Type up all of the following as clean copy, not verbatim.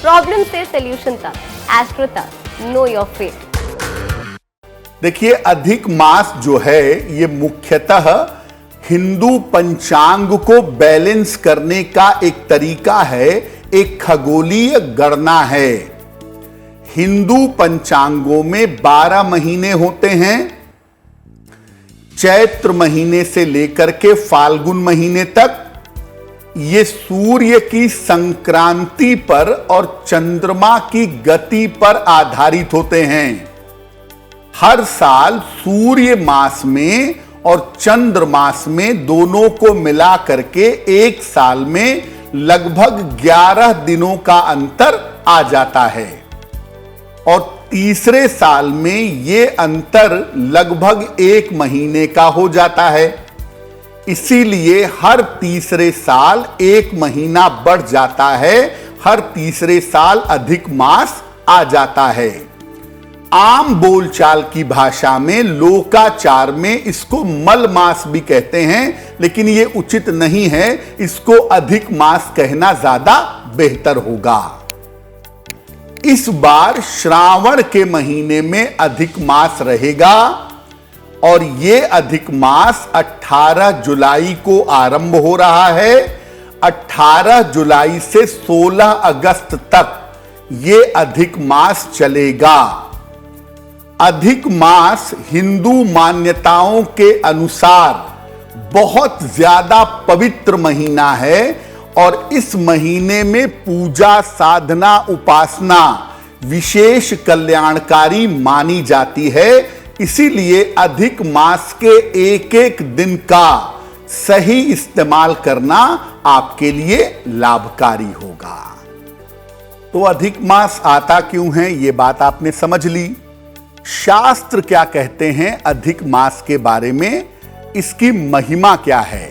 Problem से solution तक, astro तक, नो योर फेट। देखिए, अधिक मास जो है ये मुख्यतः हिंदू पंचांग को बैलेंस करने का एक तरीका है, एक खगोलीय गणना है। हिंदू पंचांगों में 12 महीने होते हैं। चैत्र महीने से लेकर के फाल्गुन महीने तक ये सूर्य की संक्रांति पर और चंद्रमा की गति पर आधारित होते हैं। हर साल सूर्य मास में और चंद्र मास में दोनों को मिला करके एक साल में लगभग 11 दिनों का अंतर आ जाता है और तीसरे साल में ये अंतर लगभग 1 महीने का हो जाता है। इसीलिए हर तीसरे साल 1 महीना बढ़ जाता है, हर तीसरे साल अधिक मास आ जाता है। आम बोलचाल की भाषा में, लोकाचार में इसको मल मास भी कहते हैं, लेकिन यह उचित नहीं है। इसको अधिक मास कहना ज्यादा बेहतर होगा। इस बार श्रावण के महीने में अधिक मास रहेगा और यह अधिक मास 18 जुलाई को आरंभ हो रहा है। 18 जुलाई से 16 अगस्त तक यह अधिक मास चलेगा। अधिक मास हिंदू मान्यताओं के अनुसार बहुत ज्यादा पवित्र महीना है और इस महीने में पूजा, साधना, उपासना विशेष कल्याणकारी मानी जाती है। इसीलिए अधिक मास के एक एक दिन का सही इस्तेमाल करना आपके लिए लाभकारी होगा। तो अधिक मास आता क्यों है, यह बात आपने समझ ली। शास्त्र क्या कहते हैं अधिक मास के बारे में, इसकी महिमा क्या है?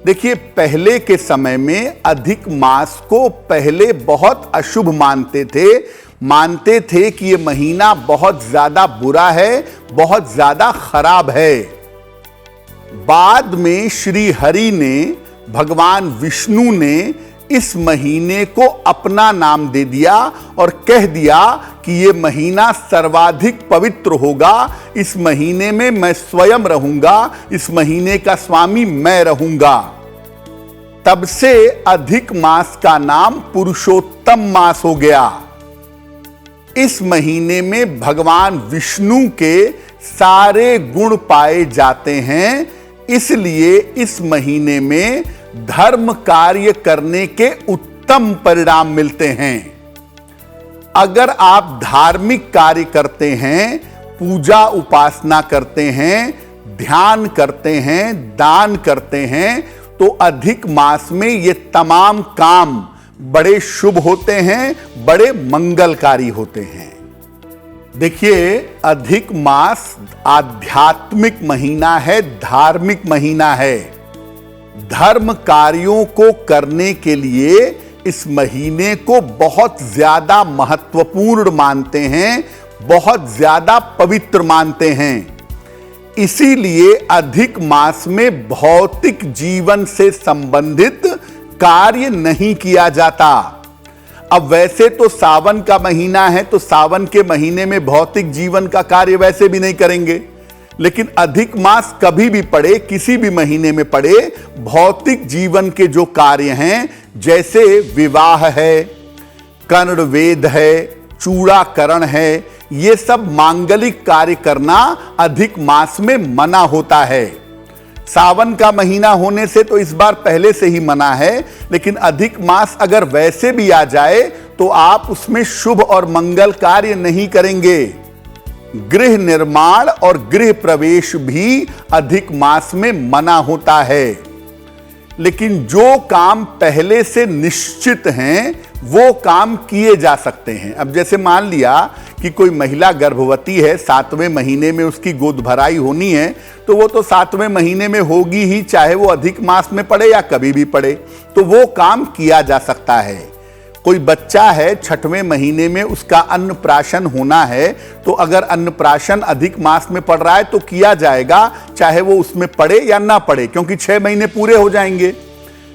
देखिए, पहले के समय में अधिक मास को पहले बहुत अशुभ मानते थे कि यह महीना बहुत ज्यादा बुरा है, बहुत ज्यादा खराब है। बाद में श्री हरि ने, भगवान विष्णु ने इस महीने को अपना नाम दे दिया और कह दिया कि यह महीना सर्वाधिक पवित्र होगा। इस महीने में मैं स्वयं रहूंगा, इस महीने का स्वामी मैं रहूंगा। तब से अधिक मास का नाम पुरुषोत्तम मास हो गया। इस महीने में भगवान विष्णु के सारे गुण पाए जाते हैं, इसलिए इस महीने में धर्म कार्य करने के उत्तम परिणाम मिलते हैं। अगर आप धार्मिक कार्य करते हैं, पूजा उपासना करते हैं, ध्यान करते हैं, दान करते हैं, तो अधिक मास में ये तमाम काम बड़े शुभ होते हैं, बड़े मंगलकारी होते हैं। देखिए, अधिक मास आध्यात्मिक महीना है, धार्मिक महीना है। धर्म कार्यों को करने के लिए इस महीने को बहुत ज्यादा महत्वपूर्ण मानते हैं, बहुत ज्यादा पवित्र मानते हैं। इसीलिए अधिक मास में भौतिक जीवन से संबंधित कार्य नहीं किया जाता। अब वैसे तो सावन का महीना है, तो सावन के महीने में भौतिक जीवन का कार्य वैसे भी नहीं करेंगे, लेकिन अधिक मास कभी भी पड़े, किसी भी महीने में पड़े, भौतिक जीवन के जो कार्य हैं, जैसे विवाह है, कर्ण वेद है, चूड़ाकरण है, ये सब मांगलिक कार्य करना अधिक मास में मना होता है। सावन का महीना होने से तो इस बार पहले से ही मना है, लेकिन अधिक मास अगर वैसे भी आ जाए तो आप उसमें शुभ और मंगल कार्य नहीं करेंगे। गृह निर्माण और गृह प्रवेश भी अधिक मास में मना होता है। लेकिन जो काम पहले से निश्चित हैं, वो काम किए जा सकते हैं। अब जैसे मान लिया कि कोई महिला गर्भवती है, 7वें महीने में उसकी गोद भराई होनी है, तो वो तो 7वें महीने में होगी ही, चाहे वो अधिक मास में पड़े या कभी भी पड़े, तो वो काम किया जा सकता है। कोई बच्चा है, 6वें महीने में उसका अन्नप्राशन होना है, तो अगर अन्नप्राशन अधिक मास में पड़ रहा है तो किया जाएगा, चाहे वो उसमें पड़े या ना पड़े, क्योंकि 6 महीने पूरे हो जाएंगे।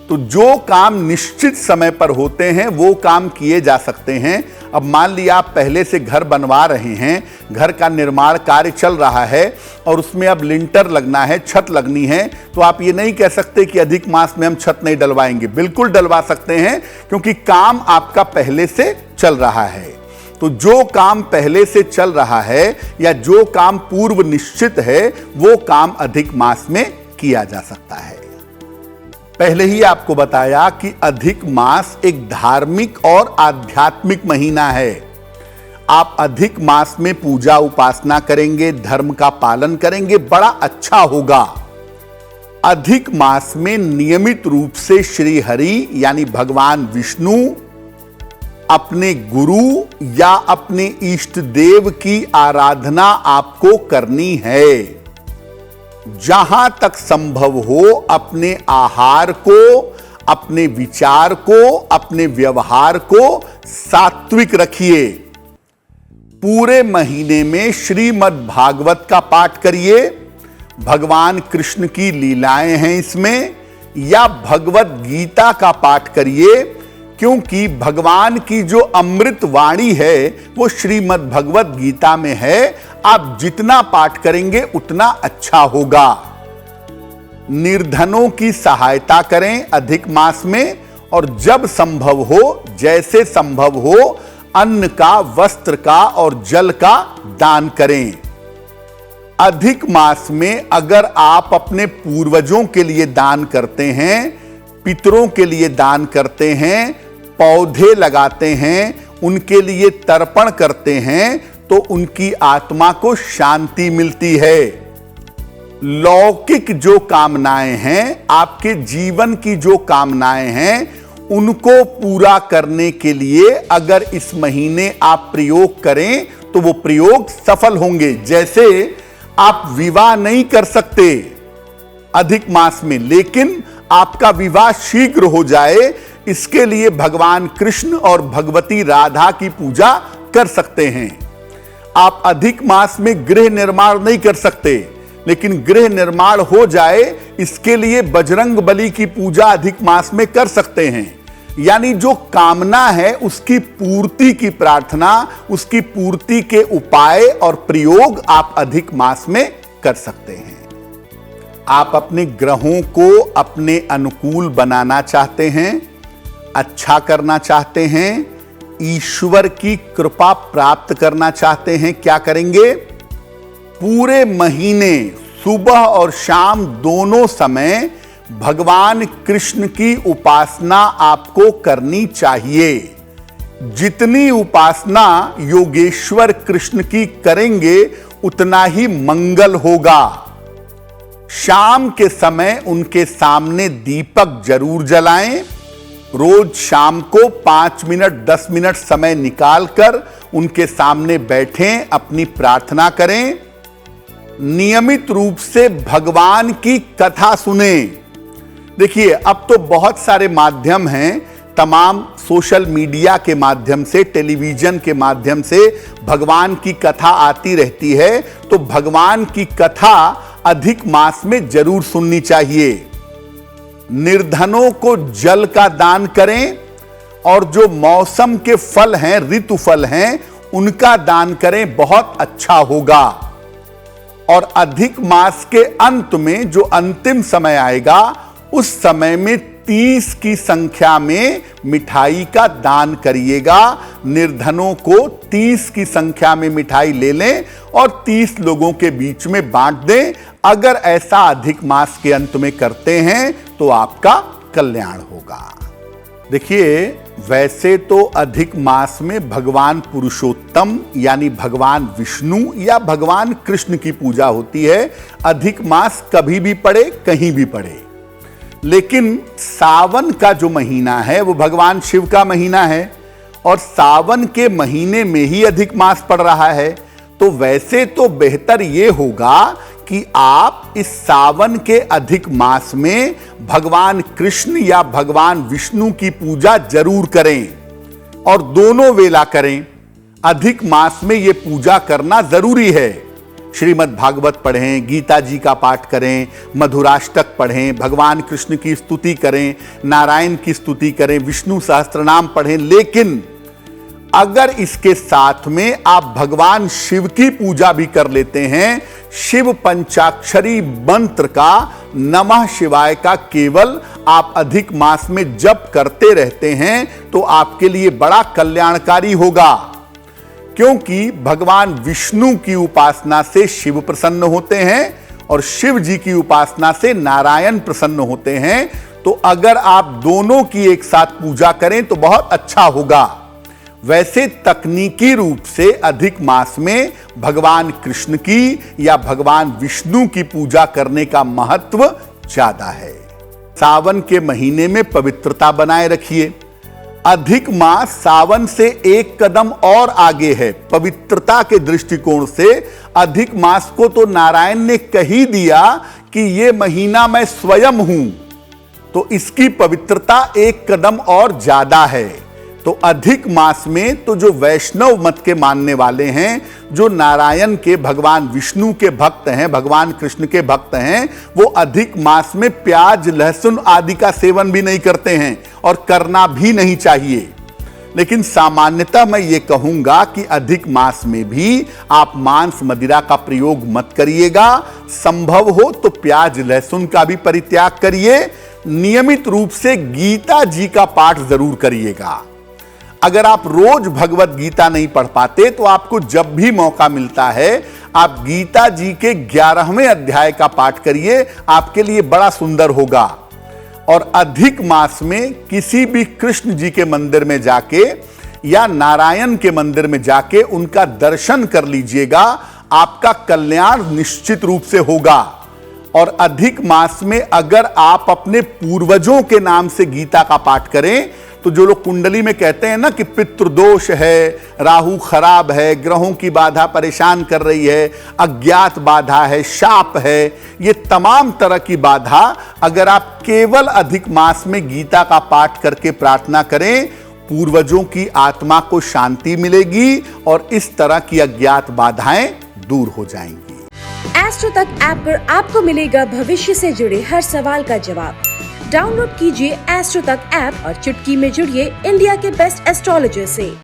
तो जो काम निश्चित समय पर होते हैं वो काम किए जा सकते हैं। अब मान लिया आप पहले से घर बनवा रहे हैं, घर का निर्माण कार्य चल रहा है और उसमें अब लिंटर लगना है, छत लगनी है, तो आप ये नहीं कह सकते कि अधिक मास में हम छत नहीं डलवाएंगे। बिल्कुल डलवा सकते हैं, क्योंकि काम आपका पहले से चल रहा है। तो जो काम पहले से चल रहा है या जो काम पूर्व निश्चित है वो काम अधिक मास में किया जा सकता है। पहले ही आपको बताया कि अधिक मास एक धार्मिक और आध्यात्मिक महीना है। आप अधिक मास में पूजा उपासना करेंगे, धर्म का पालन करेंगे, बड़ा अच्छा होगा। अधिक मास में नियमित रूप से श्री हरि यानी भगवान विष्णु, अपने गुरु या अपने इष्ट देव की आराधना आपको करनी है। जहां तक संभव हो अपने आहार को, अपने विचार को, अपने व्यवहार को सात्विक रखिए। पूरे महीने में श्रीमद् भागवत का पाठ करिए। भगवान कृष्ण की लीलाएं हैं इसमें, या भगवत गीता का पाठ करिए, क्योंकि भगवान की जो अमृत वाणी है वो श्रीमद् भगवत गीता में है। आप जितना पाठ करेंगे उतना अच्छा होगा। निर्धनों की सहायता करें अधिक मास में, और जब संभव हो, जैसे संभव हो, अन्न का, वस्त्र का और जल का दान करें। अधिक मास में अगर आप अपने पूर्वजों के लिए दान करते हैं, पितरों के लिए दान करते हैं, पौधे लगाते हैं, उनके लिए तर्पण करते हैं, तो उनकी आत्मा को शांति मिलती है। लौकिक जो कामनाएं हैं, आपके जीवन की जो कामनाएं हैं, उनको पूरा करने के लिए अगर इस महीने आप प्रयोग करें तो वो प्रयोग सफल होंगे। जैसे आप विवाह नहीं कर सकते अधिक मास में, लेकिन आपका विवाह शीघ्र हो जाए, इसके लिए भगवान कृष्ण और भगवती राधा की पूजा कर सकते हैं। आप अधिक मास में गृह निर्माण नहीं कर सकते, लेकिन गृह निर्माण हो जाए इसके लिए बजरंग बली की पूजा अधिक मास में कर सकते हैं। यानी जो कामना है उसकी पूर्ति की प्रार्थना, उसकी पूर्ति के उपाय और प्रयोग आप अधिक मास में कर सकते हैं। आप अपने ग्रहों को अपने अनुकूल बनाना चाहते हैं, अच्छा करना चाहते हैं, ईश्वर की कृपा प्राप्त करना चाहते हैं, क्या करेंगे? पूरे महीने सुबह और शाम दोनों समय भगवान कृष्ण की उपासना आपको करनी चाहिए। जितनी उपासना योगेश्वर कृष्ण की करेंगे उतना ही मंगल होगा। शाम के समय उनके सामने दीपक जरूर जलाएं। रोज शाम को 5 मिनट 10 मिनट समय निकालकर उनके सामने बैठें, अपनी प्रार्थना करें। नियमित रूप से भगवान की कथा सुने। देखिए, अब तो बहुत सारे माध्यम हैं, तमाम सोशल मीडिया के माध्यम से, टेलीविजन के माध्यम से भगवान की कथा आती रहती है, तो भगवान की कथा अधिक मास में जरूर सुननी चाहिए। निर्धनों को जल का दान करें, और जो मौसम के फल हैं, ऋतु फल हैं, उनका दान करें, बहुत अच्छा होगा। और अधिक मास के अंत में जो अंतिम समय आएगा, उस समय में 30 की संख्या में मिठाई का दान करिएगा। निर्धनों को 30 की संख्या में मिठाई ले लें और 30 लोगों के बीच में बांट दें। अगर ऐसा अधिक मास के अंत में करते हैं तो आपका कल्याण होगा। देखिए, वैसे तो अधिक मास में भगवान पुरुषोत्तम यानी भगवान विष्णु या भगवान कृष्ण की पूजा होती है। अधिक मास कभी भी पड़े, कहीं भी पड़े। लेकिन सावन का जो महीना है वो भगवान शिव का महीना है, और सावन के महीने में ही अधिक मास पड़ रहा है। तो वैसे तो बेहतर ये होगा कि आप इस सावन के अधिक मास में भगवान कृष्ण या भगवान विष्णु की पूजा जरूर करें, और दोनों वेला करें। अधिक मास में यह पूजा करना जरूरी है। श्रीमद् भागवत पढ़ें, गीता जी का पाठ करें, मधुराष्टक पढ़ें, भगवान कृष्ण की स्तुति करें, नारायण की स्तुति करें, विष्णु सहस्त्रनाम पढ़ें। लेकिन अगर इसके साथ में आप भगवान शिव की पूजा भी कर लेते हैं, शिव पंचाक्षरी मंत्र का, नमः शिवाय का केवल आप अधिक मास में जप करते रहते हैं, तो आपके लिए बड़ा कल्याणकारी होगा। क्योंकि भगवान विष्णु की उपासना से शिव प्रसन्न होते हैं और शिव जी की उपासना से नारायण प्रसन्न होते हैं। तो अगर आप दोनों की एक साथ पूजा करें तो बहुत अच्छा होगा। वैसे तकनीकी रूप से अधिक मास में भगवान कृष्ण की या भगवान विष्णु की पूजा करने का महत्व ज्यादा है। सावन के महीने में पवित्रता बनाए रखिए। अधिक मास सावन से एक कदम और आगे है पवित्रता के दृष्टिकोण से। अधिक मास को तो नारायण ने कह ही दिया कि ये महीना मैं स्वयं हूं, तो इसकी पवित्रता एक कदम और ज्यादा है। तो अधिक मास में तो जो वैष्णव मत के मानने वाले हैं, जो नारायण के, भगवान विष्णु के भक्त हैं, भगवान कृष्ण के भक्त हैं, वो अधिक मास में प्याज लहसुन आदि का सेवन भी नहीं करते हैं और करना भी नहीं चाहिए। लेकिन सामान्यतः मैं ये कहूंगा कि अधिक मास में भी आप मांस मदिरा का प्रयोग मत करिएगा। संभव हो तो प्याज लहसुन का भी परित्याग करिए। नियमित रूप से गीता जी का पाठ जरूर करिएगा। अगर आप रोज भगवत गीता नहीं पढ़ पाते तो आपको जब भी मौका मिलता है आप गीता जी के 11वें अध्याय का पाठ करिए, आपके लिए बड़ा सुंदर होगा। और अधिक मास में किसी भी कृष्ण जी के मंदिर में जाके या नारायण के मंदिर में जाके उनका दर्शन कर लीजिएगा, आपका कल्याण निश्चित रूप से होगा। और अधिक मास में अगर आप अपने पूर्वजों के नाम से गीता का पाठ करें तो जो लोग कुंडली में कहते हैं ना कि पितृदोष है, राहु खराब है, ग्रहों की बाधा परेशान कर रही है, अज्ञात बाधा है, शाप है, ये तमाम तरह की बाधा अगर आप केवल अधिक मास में गीता का पाठ करके प्रार्थना करें, पूर्वजों की आत्मा को शांति मिलेगी और इस तरह की अज्ञात बाधाएं दूर हो जाएंगी। एस्ट्रो तक ऐप पर आपको मिलेगा भविष्य से जुड़े हर सवाल का जवाब। डाउनलोड कीजिए एस्ट्रो तक ऐप और चुटकी में जुड़िए इंडिया के बेस्ट एस्ट्रोलॉजर से।